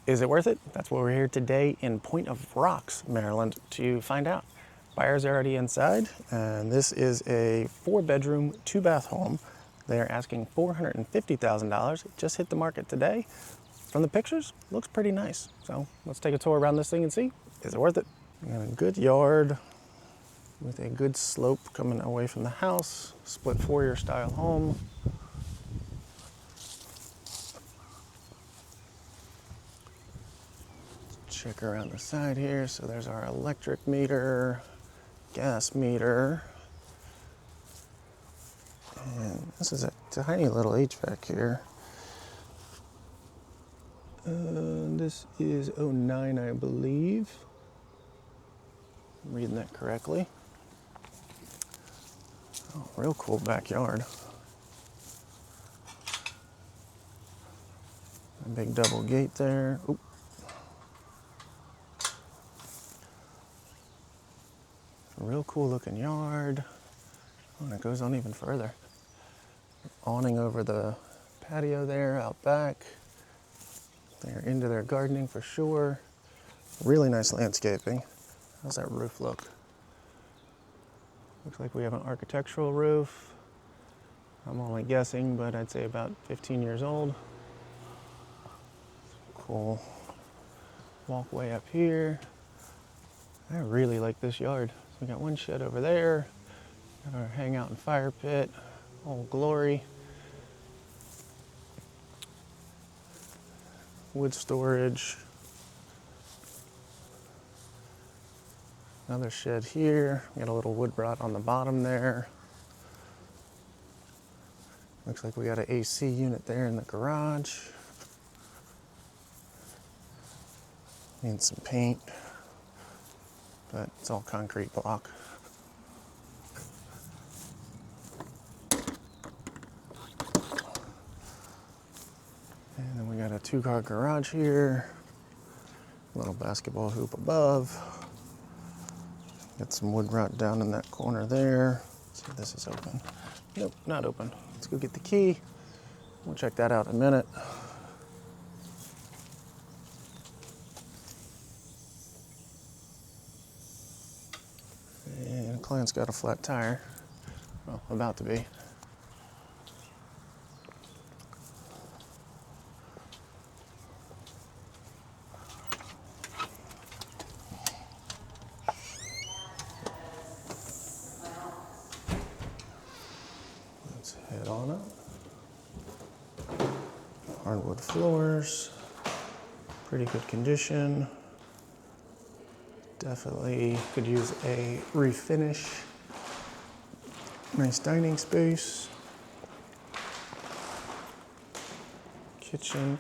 Is it worth it? That's what we're here today in Point of Rocks, Maryland, to find out. Buyers are already inside, and this is a 4-bedroom, 2-bath home. They're asking $450,000. It just hit the market today. From the pictures, looks pretty nice. So let's take a tour around this thing and see, is it worth it? We got a good yard with a good slope coming away from the house. Split foyer style home. Check around the side here. So there's our electric meter, gas meter. And this is a tiny little HVAC here. This is '09, I believe. I'm reading that correctly. Oh, real cool backyard. A big double gate there. Oop. A real cool looking yard. Oh, and it goes on even further. Awning over the patio there out back. They're into their gardening for sure. Really nice landscaping. How's that roof look? Looks like we have an architectural roof. I'm only guessing, but I'd say about 15 years old. Cool walkway up here. I really like this yard. So we got one shed over there. Got our hangout and fire pit. Old Glory. Wood storage. Another shed here. Got a little wood rot on the bottom there. Looks like we got an AC unit there in the garage. Needs some paint, but it's all concrete block. And then we got a 2-car garage here. Little basketball hoop above. Got some wood rot down in that corner there. Let's see if this is open. Nope, not open. Let's go get the key. We'll check that out in a minute. And the client's got a flat tire. Well, about to be. Let's head on up. Hardwood floors. Pretty good condition. Definitely could use a refinish. Nice dining space. Kitchen.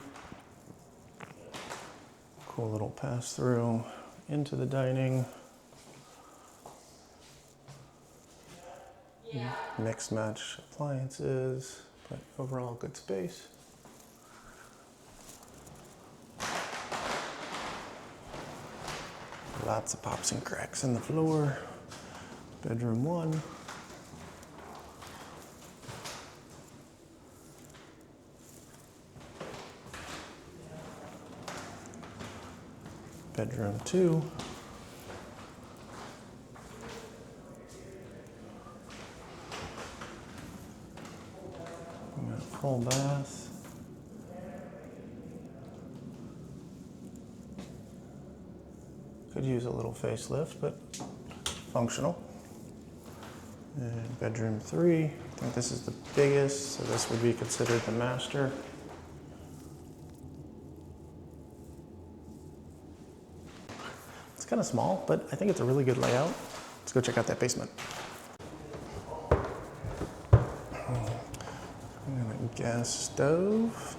Cool little pass through into the dining. Mixed match appliances, but overall good space. Lots of pops and cracks in the floor. Bedroom 1. Bedroom 2. We got a full bath. Could use a little facelift, but functional. And bedroom 3, I think this is the biggest, so this would be considered the master. It's kind of small, but I think it's a really good layout. Let's go check out that basement. And a gas stove.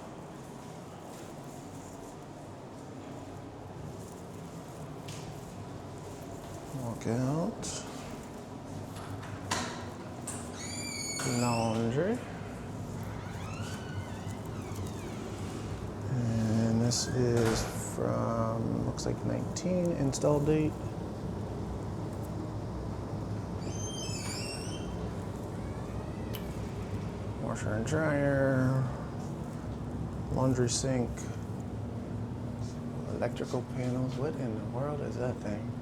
Walkout. Laundry. And this is from, looks like 19 install date. Washer and dryer. Laundry sink. Electrical panels. What in the world is that thing?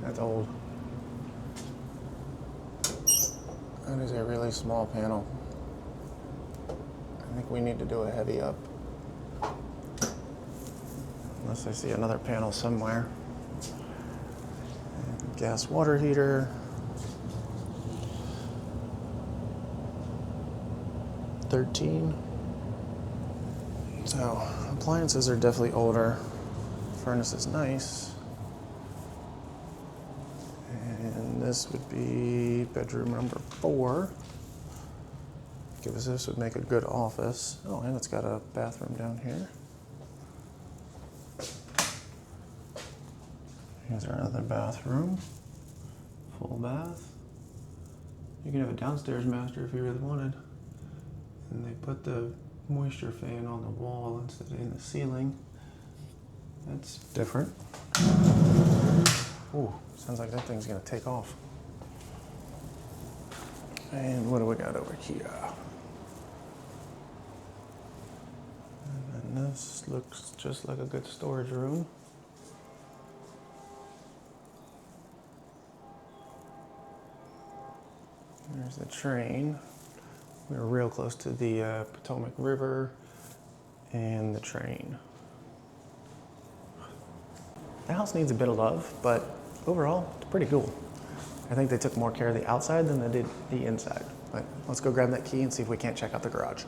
That's old. That is a really small panel. I think we need to do a heavy up. Unless I see another panel somewhere. And gas water heater. 13. So appliances are definitely older. Furnace is nice. And this would be bedroom number 4. Because this would make a good office. Oh, and it's got a bathroom down here. Here's our other bathroom. Full bath. You can have a downstairs master if you really wanted. And they put the moisture fan on the wall instead of in the ceiling. That's different. Ooh, sounds like that thing's gonna take off. And what do we got over here? And then this looks just like a good storage room. There's the train. We're real close to the Potomac River and the train. The house needs a bit of love, but overall, it's pretty cool. I think they took more care of the outside than they did the inside. But let's go grab that key and see if we can't check out the garage.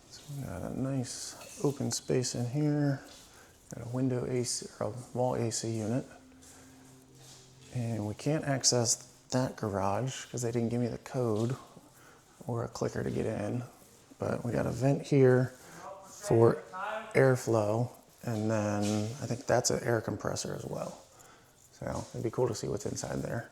So we got a nice open space in here. Got a window AC, or a wall AC unit. And we can't access that garage because they didn't give me the code or a clicker to get in. But we got a vent here for airflow, and then I think that's an air compressor as well. So it'd be cool to see what's inside there.